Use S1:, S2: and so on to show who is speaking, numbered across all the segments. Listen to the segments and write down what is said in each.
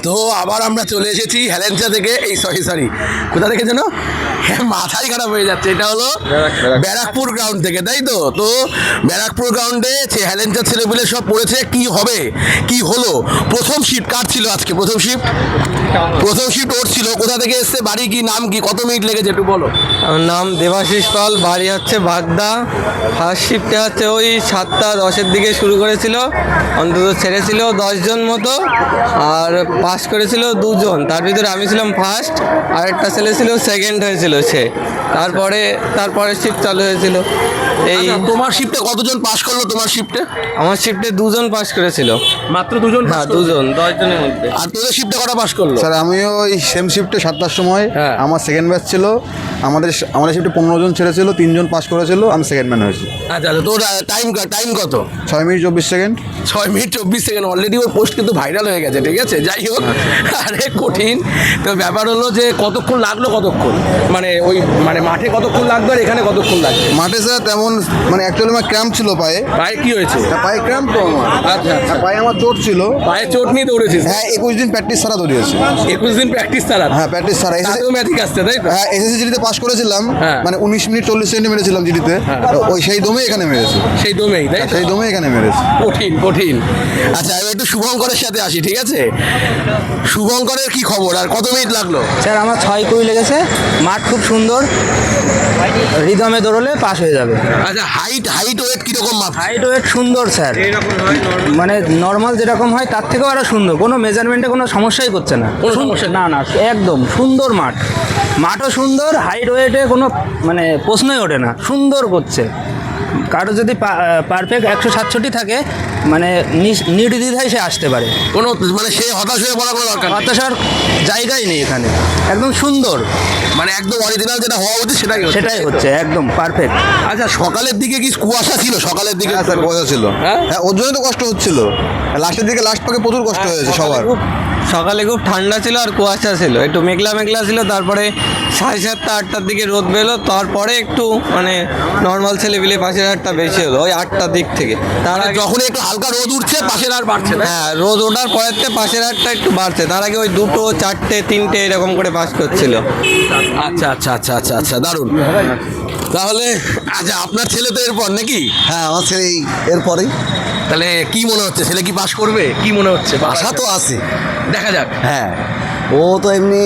S1: তো আবার আমরা চলে এসেছি হেলেঞ্চা থেকে, এই সরি কোথা থেকে যেন মাথায় খারাপ হয়ে যাচ্ছে, এটা হলো ব্যারাকপুর গ্রাউন্ড থেকে, তাই তো? তো ব্যারাকপুর গ্রাউন্ডে হেলেঞ্চা ছেলেপুলে সব পড়েছে, কি হবে কি হলো। প্রথম শিফট কার ছিল আজকে? প্রথম শিফট ওর ছিল। কোথা থেকে এসছে, বাড়ি কি, নাম কি, কত মিনিট লেগেছে একটু বলো।
S2: আমার নাম দেবাশিস পাল, বাড়ি হচ্ছে বাগদা। ফার্স্ট শিফটে হচ্ছে ওই 7:10 দিকে শুরু করেছিল, অন্তত ছেড়েছিল 10 জন মতো, আর পাস করেছিল 2 জন। তার ভিতরে আমি ছিলাম ফার্স্ট, আর একটা ছেলে ছিল সেকেন্ড হয়েছিল সে। তারপরে শিফট চালু হয়েছিল। এই
S1: তোমার শিফটে কতজন পাস করলো? তোমার শিফটে?
S2: আমার শিফটে 2 জন পাস করেছিল।
S1: মাত্র 2 জন?
S2: হ্যাঁ, 2 জন, 10 জনের মধ্যে।
S1: আর তোদের শিফটে কটা পাস করলো?
S3: স্যার আমিও ওই সেম শিফটে 7টার সময়, আমার সেকেন্ড ব্যাচ ছিল। আমাদের শিফটে 15 জন ছেড়েছিল, 3 জন পাস করেছিল, আমি সেকেন্ড ম্যান হয়েছি।
S1: আচ্ছা, তোর টাইম কত?
S3: 6 minute 24 second.
S1: 6 minute 24 second. Already ওর পোস্ট কিন্তু ভাইরাল হয়ে গেছে, ঠিক আছে? যাই হোক, আরে কঠিন তো ব্যাপার হলো যে কতক্ষণ লাগলো, মানে ওই মাঠে কতক্ষণ লাগবে আর এখানে কতক্ষণ লাগবে?
S3: মাঠে স্যার তেমন অ্যাকচুয়ালি আমার ক্র্যাম্প ছিল পায়ে।
S1: কি হয়েছে?
S3: পায়ে ক্র্যাম্প তো আমার।
S1: আচ্ছা,
S3: পায়ে আমার চোট ছিল।
S1: পায়ে চোট নিয়ে দৌড়েছিস?
S3: হ্যাঁ, 21 দিন প্র্যাকটিস ছাড়া দৌড়িয়েছি।
S1: 21 দিন প্র্যাকটিস ছাড়া?
S3: হ্যাঁ, প্র্যাকটিস ছাড়া।
S1: ম্যাথিক আসছে, তাই তো?
S3: হ্যাঁ, এসএসসি জিডিতে পাস করেছিলাম, 19 মিনিট 40 সেকেন্ড মেরেছিলাম জিডিতে। ওই সেই দমে এখানে মেরেছি।
S1: সেই দমেই, তাই?
S3: সেই দমে এখানে মেরেছি।
S1: কঠিন। আচ্ছা, এবার একটু শুভঙ্করের সাথে আসি, ঠিক আছে? শুভঙ্করের কি খবর, আর কত মিনিট লাগলো?
S4: স্যার আমার 6 লেগেছে। মাঠ খুব সুন্দর, রিদমে দৌড়লে পাস হয়ে যাবে।
S1: আচ্ছা, হাইট ওয়েট কিরকম মাপ?
S4: হাইট ওয়েট সুন্দর স্যার, মানে নর্মাল যেরকম হয় তার থেকেও আরো সুন্দর। কোনো মেজারমেন্টে কোনো সমস্যাই করছে না।
S1: কোনো সমস্যা?
S4: না, একদম সুন্দর মাঠও সুন্দর, হাইট ওয়েটে কোনো মানে প্রশ্নই ওঠে না, সুন্দর করছে। কারো যদি পারফেক্ট 167 থাকে, মানে নির্দ্বিধায় সে আসতে পারে।
S1: কোনো সে হতাশ হয়ে পড়ার কোনো দরকার নেই।
S4: হতাশার জায়গাই নেই এখানে, একদম সুন্দর,
S1: একদম অরিজিনাল যেটা হওয়া উচিত
S4: সেটাই হচ্ছে, একদম পারফেক্ট।
S1: আচ্ছা, সকালের দিকে কি কুয়াশা ছিল? সকালের দিকে
S3: স্যার কুয়াশা ছিল।
S1: হ্যাঁ,
S3: ওর জন্য তো কষ্ট হচ্ছিল। লাস্টের দিকে লাস্ট পাকে প্রচুর কষ্ট হয়েছে সবার।
S2: সকালে খুব ঠান্ডা ছিল আর কুয়াশা ছিল, একটু মেঘলা ছিল। তারপরে 7:30 8টার দিকে রোদ বেরোলো, তারপরে একটু নর্মাল ছেলেপিলে পাশের হাটটা বেশি হলো ওই 8টার দিক থেকে। তার আগে
S1: যখন একটু হালকা রোদ উঠছে, পাশের আর বাড়ছে না?
S2: হ্যাঁ, রোদ ওঠার পরের থেকে পাশের হাটটা একটু বাড়ছে। তার আগে ওই 2, 4, 3 এরকম করে পাস করছিল।
S1: আচ্ছা, দারুণ। তাহলে আচ্ছা, আপনার ছেলে তো এরপর নাকি?
S5: হ্যাঁ, আমার ছেলে এরপরেই।
S1: তাহলে কি মনে হচ্ছে, ছেলে কি পাস করবে? কি মনে হচ্ছে?
S5: আশা তো আছে,
S1: দেখা যাক।
S5: হ্যাঁ। ও তো এমনি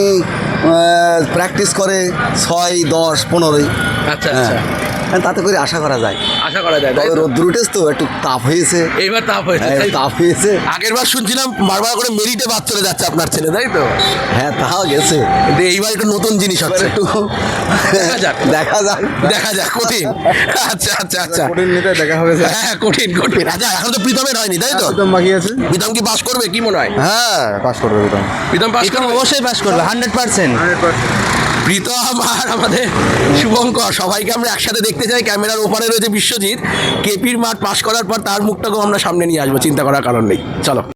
S5: প্র্যাকটিস করে 6, 10, 15।
S1: আচ্ছা,
S5: তাতে করে আশা করা যায়।
S1: তাই তো?
S5: রোদ্দুর উঠেছে তো একটু তাপ হয়েছে।
S1: এইবার তাপ হয়েছে,
S5: হ্যাঁ,
S1: তাই তো?
S5: তাপ হয়েছে।
S1: আগের বার শুনছিলাম বারবার করে মেরিটে বাদ চলে যাচ্ছে আপনার ছেলে, তাই তো?
S5: হ্যাঁ, তাও গেছে।
S1: কিন্তু এইবার একটু নতুন জিনিস হচ্ছে,
S5: একটু দেখা যাক।
S1: কঠিন। আচ্ছা,
S3: কঠিন নিতে দেখা হবে স্যার।
S1: হ্যাঁ, কঠিন। আচ্ছা, এখন তো প্রীতমের হয়নি, তাই তো?
S3: একদম বাকি আছে।
S1: প্রীতম কি পাস করবে, কি মনে হয়?
S3: হ্যাঁ, পাস করবে একদম।
S1: প্রীতম পাস করবে?
S4: অবশ্যই পাস করবে, 100%।
S1: প্রীতম আর আমাদের শুভঙ্কর, সবাইকে আমরা একসাথে দেখতে চাই। ক্যামেরার ওপারে রয়েছে বিশ্বজিৎ। কেপির মাঠ পাস করার পর তার মুখটাকেও আমরা সামনে নিয়ে আসবো, চিন্তা করার কারণ নেই। চলো।